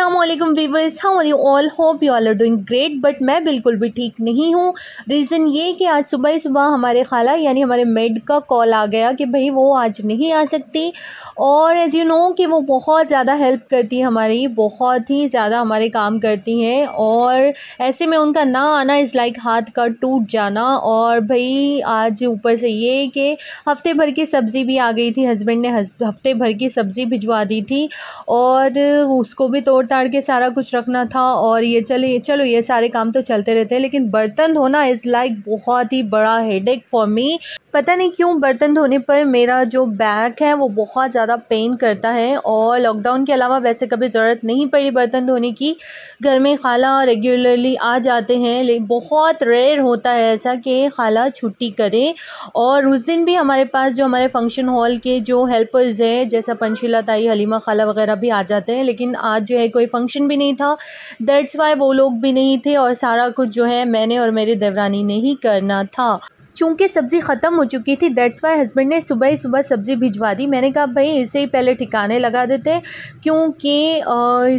अस्सलामुअलैकुम viewers, how are you all? Hope you all are doing great. But मैं बिल्कुल भी ठीक नहीं हूँ। रीज़न ये कि आज सुबह ही सुबह हमारे खाला यानी हमारे मेड का कॉल आ गया कि भाई वो आज नहीं आ सकती। और एज़ यू नो कि वो बहुत ज़्यादा हेल्प करती है हमारी, बहुत ही ज़्यादा हमारे काम करती हैं। और ऐसे में उनका ना आना इज़ लाइक हाथ का टूट जाना। और भाई आज ऊपर से ये कि हफ्ते भर की सब्ज़ी भी आ गई थी, हस्बैंड ने हफ्ते भर की सब्ज़ी भिजवा दी थी और उसको भी तोड़ ताड़ के सारा कुछ रखना था। और ये चलो ये सारे काम तो चलते रहते हैं, लेकिन बर्तन धोना इज़ लाइक बहुत ही बड़ा हेडेक फॉर मी। पता नहीं क्यों बर्तन धोने पर मेरा जो बैक है वो बहुत ज़्यादा पेन करता है। और लॉकडाउन के अलावा वैसे कभी ज़रूरत नहीं पड़ी बर्तन धोने की। घर में खाला रेगुलरली आ जाते हैं, लेकिन बहुत रेयर होता है ऐसा कि खाला छुट्टी करे। और उस दिन भी हमारे पास जो हमारे फंक्शन हॉल के जो हेल्पर्स हैं, जैसा पंशीला ताई, हलीमा खाला वगैरह भी आ जाते हैं, लेकिन आज जो है कोई फंक्शन भी नहीं था। दैट्स वाई वो लोग भी नहीं थे और सारा कुछ जो है मैंने और मेरी देवरानी ने ही करना था। चूँकि सब्ज़ी ख़त्म हो चुकी थी, दैट्स वाई हस्बैंड ने सुबह ही सुबह सब्ज़ी भिजवा दी। मैंने कहा भाई इसे ही पहले ठिकाने लगा देते हैं, क्योंकि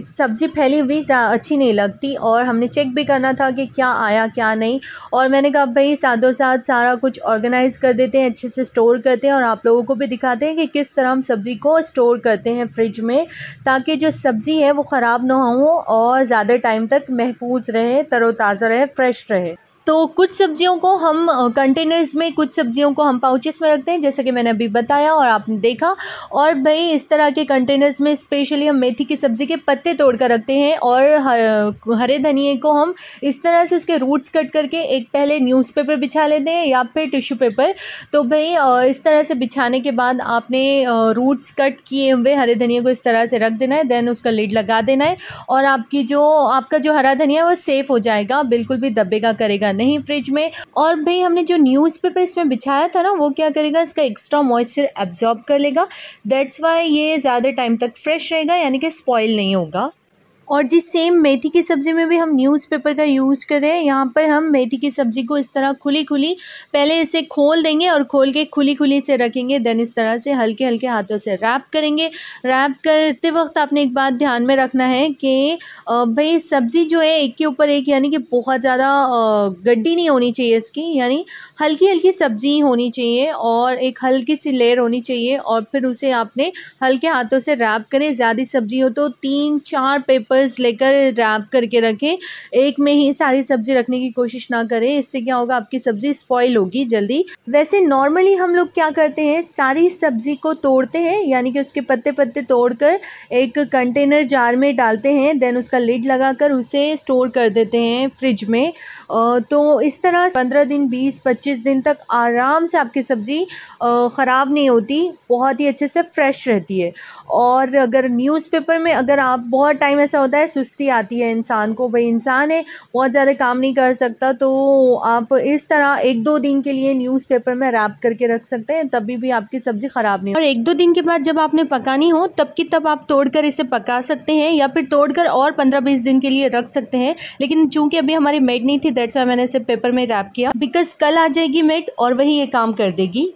सब्ज़ी फैली हुई अच्छी नहीं लगती। और हमने चेक भी करना था कि क्या आया क्या नहीं। और मैंने कहा भाई साथों साथ सारा कुछ ऑर्गेनाइज़ कर देते हैं, अच्छे से स्टोर करते हैं और आप लोगों को भी दिखाते हैं कि किस तरह हम सब्ज़ी को स्टोर करते हैं फ्रिज में, ताकि जो सब्ज़ी है वो ख़राब ना हो और ज़्यादा टाइम तक महफूज रहे, तरोताज़ा रहे, फ्रेश रहे। तो कुछ सब्जियों को हम कंटेनर्स में, कुछ सब्जियों को हम पाउचेस में रखते हैं, जैसे कि मैंने अभी बताया और आपने देखा। और भाई इस तरह के कंटेनर्स में स्पेशली हम मेथी की सब्ज़ी के पत्ते तोड़ कर रखते हैं। और हरे धनिए को हम इस तरह से उसके रूट्स कट करके एक पहले न्यूज़पेपर बिछा लेते हैं या फिर टिश्यू पेपर। तो भाई इस तरह से बिछाने के बाद आपने रूट्स कट किए हुए हरे धनिए को इस तरह से रख देना है, देन उसका लिड लगा देना है और आपका जो हरा धनिया है वो सेफ़ हो जाएगा, बिल्कुल भी दबेगा करेगा नहीं फ्रिज में। और भाई हमने जो न्यूज़पेपर इसमें बिछाया था ना, वो क्या करेगा, इसका एक्स्ट्रा मॉइस्चर एब्जॉर्ब कर लेगा। दैट्स वाई ये ज़्यादा टाइम तक फ्रेश रहेगा, यानी कि स्पॉइल नहीं होगा। और जिस सेम मेथी की सब्ज़ी में भी हम न्यूज़पेपर का यूज़ करें, यहाँ पर हम मेथी की सब्ज़ी को इस तरह खुली खुली पहले इसे खोल देंगे और खोल के खुली खुली से रखेंगे। देन इस तरह से हल्के हल्के हाथों से रैप करेंगे। रैप करते वक्त आपने एक बात ध्यान में रखना है कि भाई सब्ज़ी जो है एक के ऊपर एक, यानी कि बहुत ज़्यादा गड्डी नहीं होनी चाहिए इसकी, यानी हल्की हल्की सब्ज़ी होनी चाहिए और एक हल्की सी लेयर होनी चाहिए। और फिर उसे आपने हल्के हाथों से रैप करें। ज़्यादा सब्ज़ी हो तो 3-4 पेपर लेकर रैप करके रखें, एक में ही सारी सब्जी रखने की कोशिश ना करें, इससे क्या होगा, आपकी सब्जी स्पॉइल होगी जल्दी। वैसे नॉर्मली हम लोग क्या करते हैं, सारी सब्जी को तोड़ते हैं, यानी कि उसके पत्ते पत्ते तोड़कर एक कंटेनर जार में डालते हैं, देन उसका लिड लगाकर उसे स्टोर कर देते हैं फ्रिज में। तो इस तरह 15 दिन 20-25 दिन तक आराम से आपकी सब्ज़ी ख़राब नहीं होती, बहुत ही अच्छे से फ्रेश रहती है। और अगर न्यूज़पेपर में अगर आप बहुत टाइम ऐसा होता है सुस्ती आती है इंसान को, भाई इंसान है बहुत ज़्यादा काम नहीं कर सकता, तो आप इस तरह 1-2 दिन के लिए न्यूज़पेपर में रैप करके रख सकते हैं, तभी भी आपकी सब्ज़ी ख़राब नहीं। और 1-2 दिन के बाद जब आपने पकानी हो तब की तब आप तोड़कर इसे पका सकते हैं, या फिर तोड़कर और 15-20 दिन के लिए रख सकते हैं। लेकिन चूँकि अभी हमारी मेड नहीं थी, दैट्स वाई मैंने इसे पेपर में रैप किया, बिकॉज़ कल आ जाएगी मेड और वही ये काम कर देगी।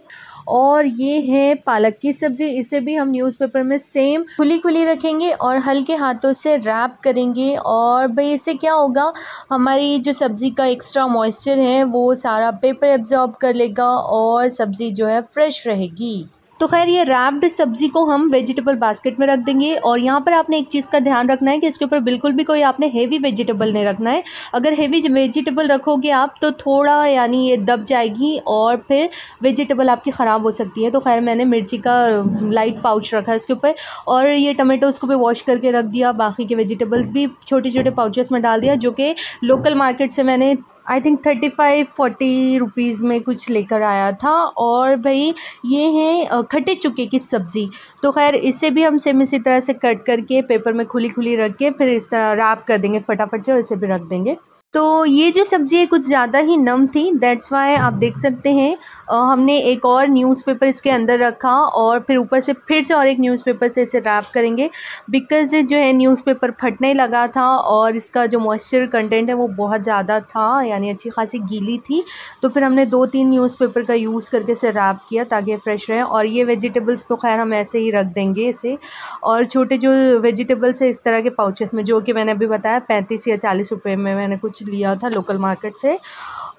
और ये है पालक की सब्ज़ी, इसे भी हम न्यूज़पेपर में सेम खुली खुली रखेंगे और हल्के हाथों से रैप करेंगे। और भाई इससे क्या होगा, हमारी जो सब्ज़ी का एक्स्ट्रा मॉइस्चर है वो सारा पेपर एब्जॉर्ब कर लेगा और सब्ज़ी जो है फ्रेश रहेगी। तो खैर ये रैप्ड सब्ज़ी को हम वेजिटेबल बास्केट में रख देंगे। और यहाँ पर आपने एक चीज़ का ध्यान रखना है कि इसके ऊपर बिल्कुल भी कोई आपने हेवी वेजिटेबल नहीं रखना है। अगर हेवी वेजिटेबल रखोगे आप तो थोड़ा यानी ये दब जाएगी और फिर वेजिटेबल आपकी ख़राब हो सकती है। तो खैर मैंने मिर्ची का लाइट पाउच रखा है इसके ऊपर, और ये टमाटोज़ को भी वॉश करके रख दिया, बाकी के वेजिटेबल्स भी छोटे छोटे पाउचेस में डाल दिया, जो कि लोकल मार्केट से मैंने आई थिंक 35-40 रुपीज़ में कुछ लेकर आया था। और भाई ये है खट्टे चुके की सब्ज़ी। तो खैर इसे भी हम सेम इसी तरह से कट करके पेपर में खुली खुली रख के फिर इस तरह रैप कर देंगे फटाफट से, और इसे भी रख देंगे। तो ये जो सब्ज़ी है कुछ ज़्यादा ही नम थी, दैट्स वाई आप देख सकते हैं हमने एक और न्यूज़पेपर इसके अंदर रखा और फिर ऊपर से फिर से और एक न्यूज़पेपर से इसे रैप करेंगे, बिकॉज़ जो है न्यूज़पेपर फटने लगा था और इसका जो मॉइस्चर कंटेंट है वो बहुत ज़्यादा था, यानी अच्छी खासी गीली थी। तो फिर हमने 2-3 न्यूज़पेपर का यूज़ करके इसे रैप किया ताकि फ्रेश रहे। और ये वेजिटेबल्स तो खैर हम ऐसे ही रख देंगे इसे, और छोटे जो वेजिटेबल्स है इस तरह के पाउचेस में, जो कि मैंने अभी बताया 35 या 40 रुपए में मैंने कुछ लिया था लोकल मार्केट से।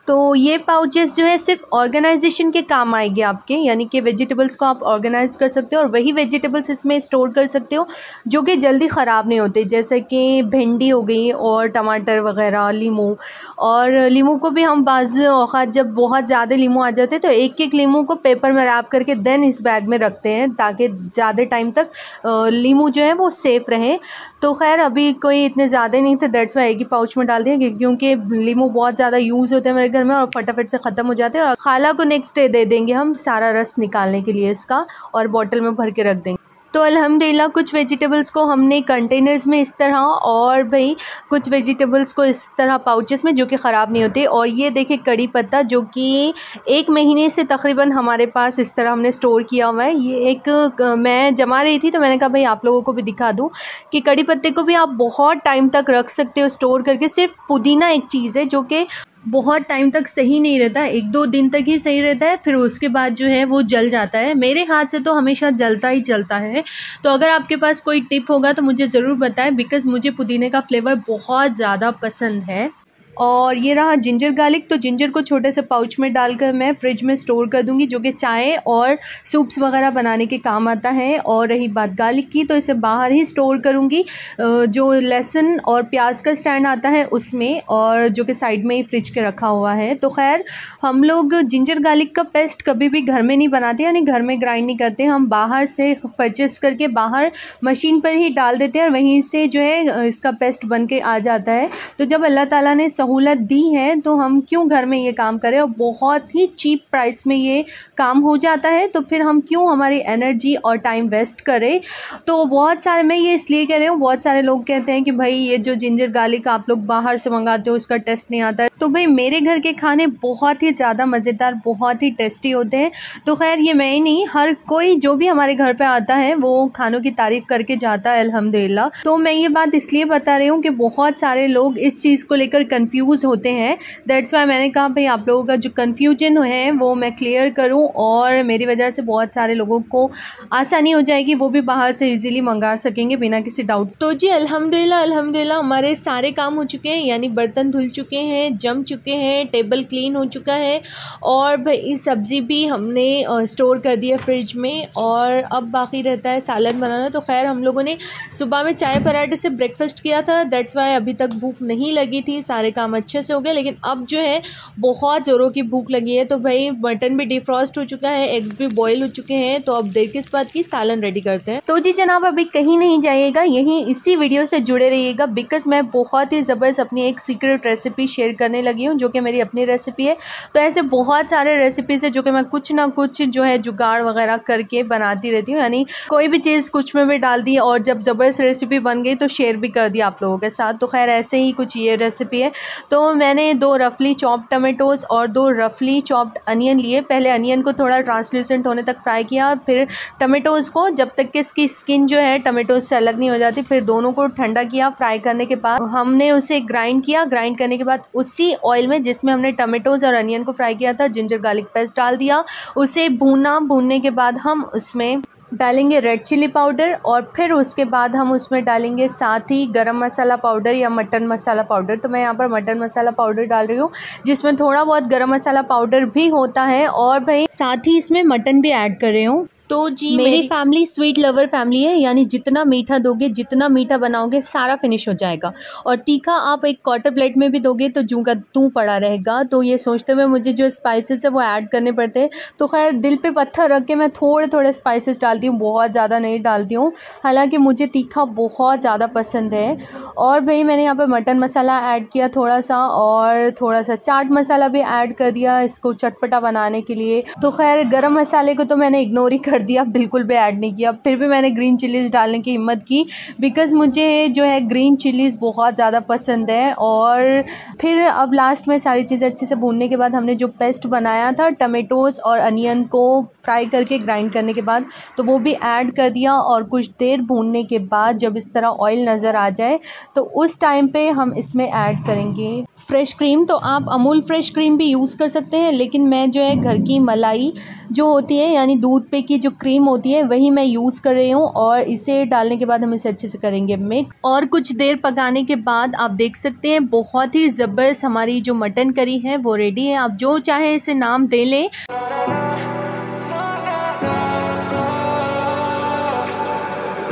तो ये पाउचेस जो है सिर्फ ऑर्गेनाइजेशन के काम आएंगे आपके, यानी कि वेजिटेबल्स को आप ऑर्गेनाइज कर सकते हो और वही वेजिटेबल्स इसमें स्टोर कर सकते हो जो कि जल्दी ख़राब नहीं होते, जैसे कि भिंडी हो गई और टमाटर वगैरह, लीमू। और लीमू को भी हम बाज़ औक़ात जब बहुत ज़्यादा लीमू आ जाते हैं तो एक एक लीमू को पेपर में रैप करके देन इस बैग में रखते हैं ताकि ज़्यादा टाइम तक लीमू जो है वो सेफ़ रहे। तो खैर अभी कोई इतने ज़्यादा नहीं थे, दैट्स वाई एक ही पाउच में डाल दिया, क्योंकि लीमू बहुत ज़्यादा यूज़ होते हैं मेरे घर में और फटाफट से ख़त्म हो जाते हैं। और खाला को नेक्स्ट डे दे देंगे हम सारा रस निकालने के लिए इसका, और बॉटल में भर के रख देंगे। तो अल्हम्दुलिल्लाह कुछ वेजिटेबल्स को हमने कंटेनर्स में इस तरह, और भाई कुछ वेजिटेबल्स को इस तरह पाउचेस में जो कि ख़राब नहीं होते। और ये देखें कड़ी पत्ता जो कि 1 महीने से तकरीबन हमारे पास इस तरह हमने स्टोर किया हुआ है। ये एक मैं जमा रही थी तो मैंने कहा भाई आप लोगों को भी दिखा दूँ कि कड़ी पत्ते को भी आप बहुत टाइम तक रख सकते हो स्टोर करके। सिर्फ पुदीना एक चीज़ है जो कि बहुत टाइम तक सही नहीं रहता, 1-2 दिन तक ही सही रहता है, फिर उसके बाद जो है वो जल जाता है। मेरे हाथ से तो हमेशा जलता ही जलता है। तो अगर आपके पास कोई टिप होगा तो मुझे ज़रूर बताएं, बिकॉज़ मुझे पुदीने का फ्लेवर बहुत ज़्यादा पसंद है। और ये रहा जिंजर गार्लिक, तो जिंजर को छोटे से पाउच में डालकर मैं फ्रिज में स्टोर कर दूंगी, जो कि चाय और सूप्स वगैरह बनाने के काम आता है। और रही बात गार्लिक की, तो इसे बाहर ही स्टोर करूंगी, जो लहसुन और प्याज का स्टैंड आता है उसमें, और जो कि साइड में ही फ्रिज के रखा हुआ है। तो खैर हम लोग जिंजर गार्लिक का पेस्ट कभी भी घर में नहीं बनाते, यानी घर में ग्राइंड नहीं करते, हम बाहर से परचेस करके बाहर मशीन पर ही डाल देते हैं और वहीं से जो है इसका पेस्ट बन के आ जाता है। तो जब अल्लाह ताला ने सहूलत दी है तो हम क्यों घर में ये काम करें, और बहुत ही चीप प्राइस में ये काम हो जाता है, तो फिर हम क्यों हमारी एनर्जी और टाइम वेस्ट करें। तो बहुत सारे, मैं ये इसलिए कह रही हूँ, बहुत सारे लोग कहते हैं कि भाई ये जो जिंजर गार्लिक आप लोग बाहर से मंगाते हो उसका टेस्ट नहीं आता है। तो भाई मेरे घर के खाने बहुत ही ज़्यादा मज़ेदार, बहुत ही टेस्टी होते हैं। तो खैर ये मैं ही नहीं, हर कोई जो भी हमारे घर पे आता है वो खानों की तारीफ़ करके जाता है अल्हम्दुलिल्लाह। तो मैं ये बात इसलिए बता रही हूँ कि बहुत सारे लोग इस चीज़ को लेकर कंफ्यूज होते हैं, दैट्स वाई मैंने कहा भाई आप लोगों का जो कन्फ्यूजन है वो मैं क्लियर करूं, और मेरी वजह से बहुत सारे लोगों को आसानी हो जाएगी, वो भी बाहर से इजीली मंगा सकेंगे बिना किसी डाउट। तो जी अल्हम्दुलिल्लाह हमारे सारे काम हो चुके हैं, यानी बर्तन धुल चुके हैं, जम चुके हैं, टेबल क्लीन हो चुका है, और भाई सब्ज़ी भी हमने स्टोर कर दिया फ्रिज में, और अब बाकी रहता है सालन बनाना। तो खैर हम लोगों ने सुबह में चाय पराठे से ब्रेकफास्ट किया था, दैट्स वाई अभी तक भूख नहीं लगी थी, सारे काम अच्छे से हो गए, लेकिन अब जो है बहुत ज़ोरों की भूख लगी है। तो भाई मटन भी डिफ्रॉस्ट हो चुका है, एग्स भी बॉईल हो चुके हैं, तो अब देर किस बात की, सालन रेडी करते हैं। तो जी जनाब अभी कहीं नहीं जाइएगा, यहीं इसी वीडियो से जुड़े रहिएगा, बिकॉज मैं बहुत ही ज़बरदस्त अपनी एक सीक्रेट रेसिपी शेयर करने लगी हूँ, जो कि मेरी अपनी रेसिपी है। तो ऐसे बहुत सारे रेसिपीज़ है जो कि मैं कुछ ना कुछ जो है जुगाड़ वगैरह करके बनाती रहती हूँ, यानी कोई भी चीज़ कुछ में भी डाल दी और जब ज़बरदस्त रेसिपी बन गई तो शेयर भी कर दिया आप लोगों के साथ। तो खैर ऐसे ही कुछ ये रेसिपी है। तो मैंने 2 रफली चॉप्ड टमेटोज़ और 2 रफली चॉप्ड अनियन लिए। पहले अनियन को थोड़ा ट्रांसल्यूसेंट होने तक फ्राई किया, फिर टमेटोज़ को जब तक कि इसकी स्किन जो है टमेटोज़ से अलग नहीं हो जाती, फिर दोनों को ठंडा किया। फ्राई करने के बाद हमने उसे ग्राइंड किया, ग्राइंड करने के बाद उसी ऑयल में जिसमें हमने टमेटोज़ और अनियन को फ्राई किया था जिंजर गार्लिक पेस्ट डाल दिया, उसे भूना। भूनने के बाद हम उसमें डालेंगे रेड चिली पाउडर, और फिर उसके बाद हम उसमें डालेंगे साथ ही गरम मसाला पाउडर या मटन मसाला पाउडर। तो मैं यहाँ पर मटन मसाला पाउडर डाल रही हूँ, जिसमें थोड़ा बहुत गरम मसाला पाउडर भी होता है, और भाई साथ ही इसमें मटन भी ऐड कर रही हूँ। तो जी मेरी फैमिली स्वीट लवर फैमिली है, यानी जितना मीठा दोगे, जितना मीठा बनाओगे सारा फिनिश हो जाएगा, और तीखा आप एक क्वार्टर प्लेट में भी दोगे तो जूं का तूं पड़ा रहेगा। तो ये सोचते हुए मुझे जो स्पाइसेस है वो ऐड करने पड़ते हैं। तो खैर दिल पे पत्थर रख के मैं थोड़े थोड़े स्पाइसेस डालती हूँ, बहुत ज़्यादा नहीं डालती हूँ, हालांकि मुझे तीखा बहुत ज़्यादा पसंद है। और भाई मैंने यहाँ पर मटन मसाला ऐड किया थोड़ा सा, और थोड़ा सा चाट मसाला भी ऐड कर दिया इसको चटपटा बनाने के लिए। तो खैर गरम मसाले को तो मैंने इग्नोर ही कर कर दिया, बिल्कुल भी ऐड नहीं किया। फिर भी मैंने ग्रीन चिलीज़ डालने की हिम्मत की बिकॉज़ मुझे जो है ग्रीन चिलीज़ बहुत ज़्यादा पसंद है। और फिर अब लास्ट में सारी चीज़ें अच्छे से भूनने के बाद हमने जो पेस्ट बनाया था टमेटोज़ और अनियन को फ्राई करके ग्राइंड करने के बाद, तो वो भी ऐड कर दिया। और कुछ देर भूनने के बाद जब इस तरह ऑयल नज़र आ जाए तो उस टाइम पे हम इसमें ऐड करेंगे फ्रेश क्रीम। तो आप अमूल फ्रेश क्रीम भी यूज़ कर सकते हैं, लेकिन मैं जो है घर की मलाई जो होती है यानी दूध पे की जो क्रीम होती है वही मैं यूज़ कर रही हूँ। और इसे डालने के बाद हम इसे अच्छे से करेंगे मिक्स। और कुछ देर पकाने के बाद आप देख सकते हैं बहुत ही ज़बरदस्त हमारी जो मटन करी है वो रेडी है। आप जो चाहे इसे नाम दे लें।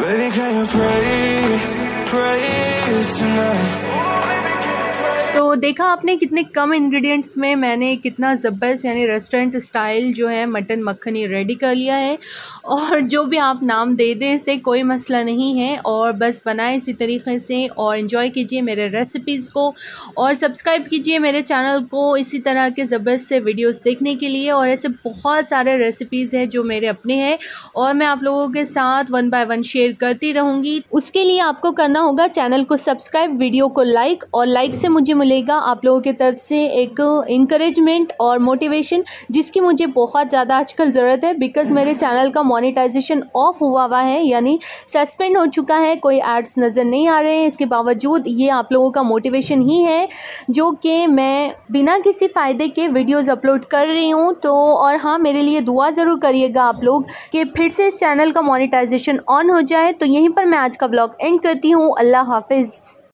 Baby, can you pray tonight? तो देखा आपने कितने कम इंग्रेडिएंट्स में मैंने कितना ज़बरदस्त यानी रेस्टोरेंट स्टाइल जो है मटन मक्खनी रेडी कर लिया है। और जो भी आप नाम दे दें इसे कोई मसला नहीं है, और बस बनाएं इसी तरीके से और एंजॉय कीजिए मेरे रेसिपीज़ को। और सब्सक्राइब कीजिए मेरे चैनल को इसी तरह के ज़बरदस्त से वीडियोस देखने के लिए। और ऐसे बहुत सारे रेसिपीज़ हैं जो मेरे अपने हैं और मैं आप लोगों के साथ 1 बाय 1 शेयर करती रहूँगी। उसके लिए आपको करना होगा चैनल को सब्सक्राइब, वीडियो को लाइक, और लाइक से मुझे मिलेगा आप लोगों की तरफ से एक इंकरेजमेंट और मोटिवेशन, जिसकी मुझे बहुत ज़्यादा आजकल ज़रूरत है बिकॉज़ मेरे चैनल का मोनेटाइजेशन ऑफ हुआ है यानी सस्पेंड हो चुका है, कोई एड्स नज़र नहीं आ रहे हैं। इसके बावजूद ये आप लोगों का मोटिवेशन ही है जो कि मैं बिना किसी फ़ायदे के वीडियोज़ अपलोड कर रही हूँ। तो और हाँ, मेरे लिए दुआ ज़रूर करिएगा आप लोग कि फिर से इस चैनल का मोनेटाइजेशन ऑन हो जाए। तो यहीं पर मैं आज का ब्लॉग एंड करती हूँ। अल्लाह हाफिज़।